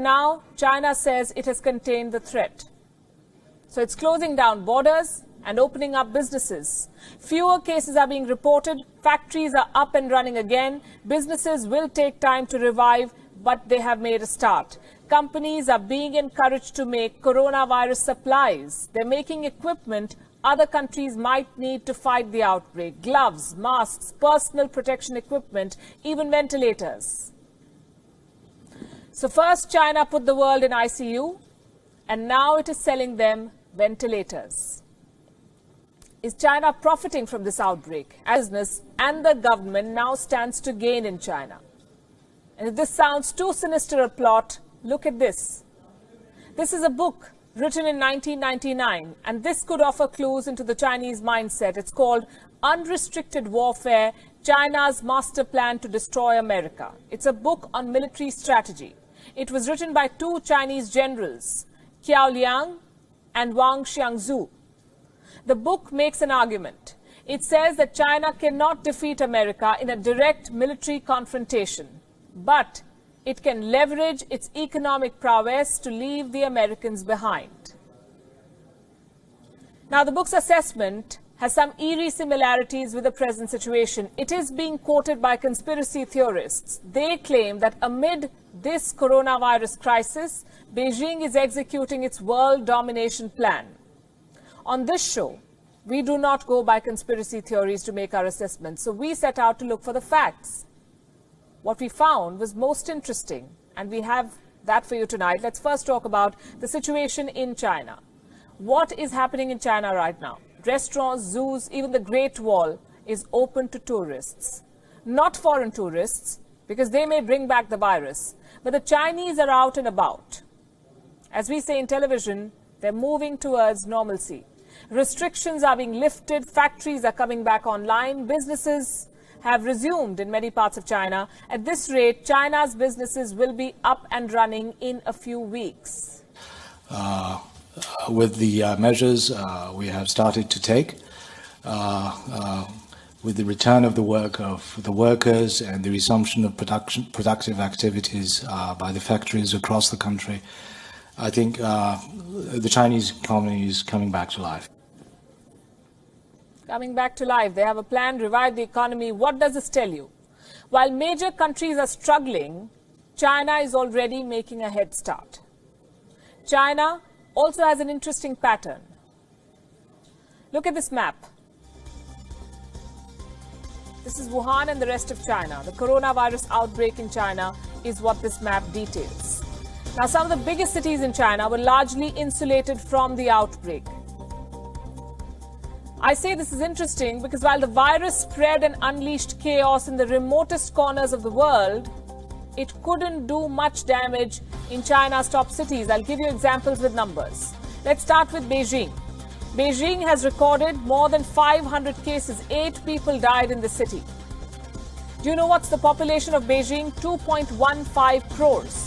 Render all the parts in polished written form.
Now, China says it has contained the threat. So it's closing down borders and opening up businesses. Fewer cases are being reported. Factories are up and running again. Businesses will take time to revive, but they have made a start. Companies are being encouraged to make coronavirus supplies. They're making equipment other countries might need to fight the outbreak. Gloves, masks, personal protection equipment, even ventilators. So first, China put the world in ICU, and now it is selling them ventilators. Is China profiting from this outbreak? Business and the government now stands to gain in China. And if this sounds too sinister a plot, look at this. This is a book written in 1999, and this could offer clues into the Chinese mindset. It's called Unrestricted Warfare, China's Master Plan to Destroy America. It's a book on military strategy. It was written by two Chinese generals, Qiao Liang and Wang Xiangzu. The book makes an argument. It says that China cannot defeat America in a direct military confrontation, but it can leverage its economic prowess to leave the Americans behind. Now, the book's assessment has some eerie similarities with the present situation. It is being quoted by conspiracy theorists. They claim that amid this coronavirus crisis, Beijing is executing its world domination plan. On this show, we do not go by conspiracy theories to make our assessments, so we set out to look for the facts. What we found was most interesting, and we have that for you tonight. Let's first talk about the situation in China. What is happening in China right now? Restaurants, zoos, even the Great Wall is open to tourists. Not foreign tourists, because they may bring back the virus, but the Chinese are out and about. As we say in television, they're moving towards normalcy. Restrictions are being lifted, factories are coming back online, businesses have resumed in many parts of China. At this rate, China's businesses will be up and running in a few weeks. With the measures we have started to take, with the return of the work of the workers and the resumption of productive activities by the factories across the country, I think the Chinese economy is coming back to life. Coming back to life. They have a plan, revive the economy. What does this tell you? While major countries are struggling, China is already making a head start. China also has an interesting pattern. Look at this map. This is Wuhan and the rest of China. The coronavirus outbreak in China is what this map details. Now, some of the biggest cities in China were largely insulated from the outbreak. I say this is interesting because while the virus spread and unleashed chaos in the remotest corners of the world, it couldn't do much damage in China's top cities. I'll give you examples with numbers. Let's start with Beijing. Beijing has recorded more than 500 cases. 8 people died in the city. Do you know what's the population of Beijing? 2.15 crores.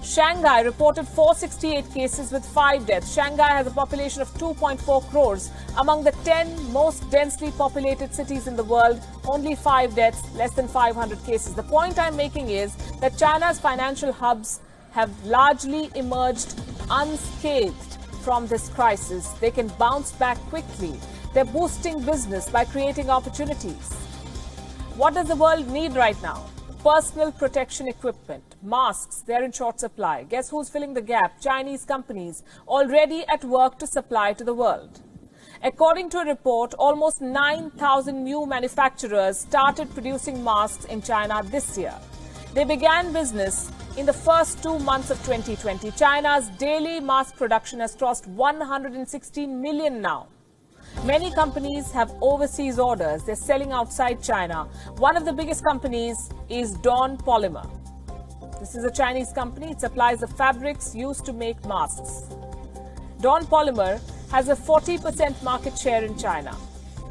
Shanghai reported 468 cases with 5 deaths. Shanghai has a population of 2.4 crores. Among the 10 most densely populated cities in the world, only 5 deaths, less than 500 cases. The point I'm making is that China's financial hubs have largely emerged unscathed from this crisis. They can bounce back quickly. They're boosting business by creating opportunities. What does the world need right now? Personal protection equipment, masks, they're in short supply. Guess who's filling the gap? Chinese companies already at work to supply to the world. According to a report, almost 9,000 new manufacturers started producing masks in China this year. They began business in the first 2 months of 2020. China's daily mask production has crossed 116 million now. Many companies have overseas orders. They're selling outside China. One of the biggest companies is Dawn Polymer. This is a Chinese company. It supplies the fabrics used to make masks. Dawn Polymer has a 40% market share in China.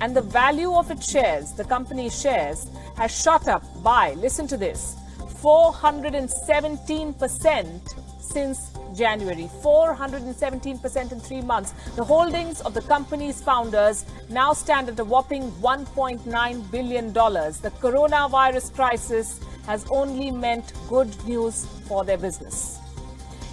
And the value of its shares, the company's shares, has shot up by, listen to this, 417% since January. 417% in 3 months. The holdings of the company's founders now stand at a whopping $1.9 billion. The coronavirus crisis has only meant good news for their business.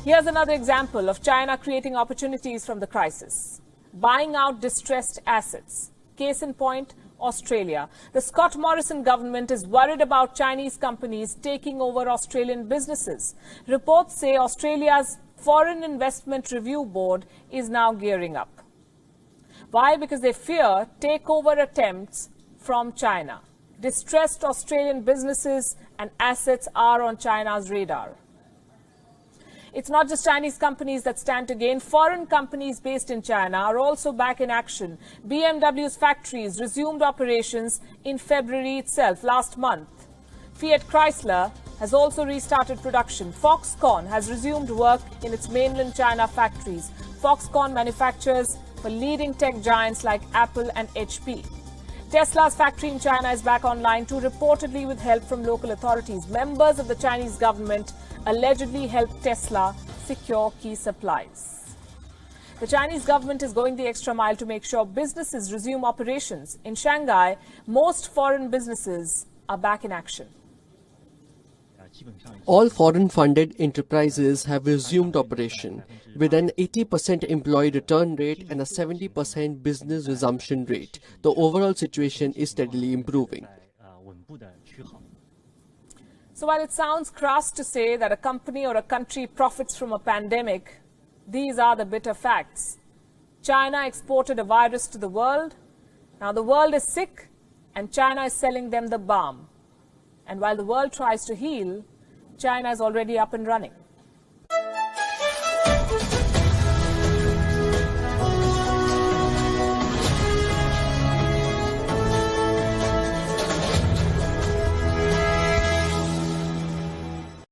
Here's another example of China creating opportunities from the crisis. Buying out distressed assets. Case in point, Australia. The Scott Morrison government is worried about Chinese companies taking over Australian businesses. Reports say Australia's Foreign Investment Review Board is now gearing up. Why? Because they fear takeover attempts from China. Distressed Australian businesses and assets are on China's radar. It's not just Chinese companies that stand to gain. Foreign companies based in China are also back in action. BMW's factories resumed operations in February itself, last month. Fiat Chrysler has also restarted production. Foxconn has resumed work in its mainland China factories. Foxconn manufactures for leading tech giants like Apple and HP. Tesla's factory in China is back online too, reportedly with help from local authorities. Members of the Chinese government allegedly helped Tesla secure key supplies. The Chinese government is going the extra mile to make sure businesses resume operations. In Shanghai, most foreign businesses are back in action. All foreign-funded enterprises have resumed operation, with an 80% employee return rate and a 70% business resumption rate. The overall situation is steadily improving. So while it sounds crass to say that a company or a country profits from a pandemic, these are the bitter facts. China exported a virus to the world. Now the world is sick and China is selling them the balm. And while the world tries to heal, China is already up and running.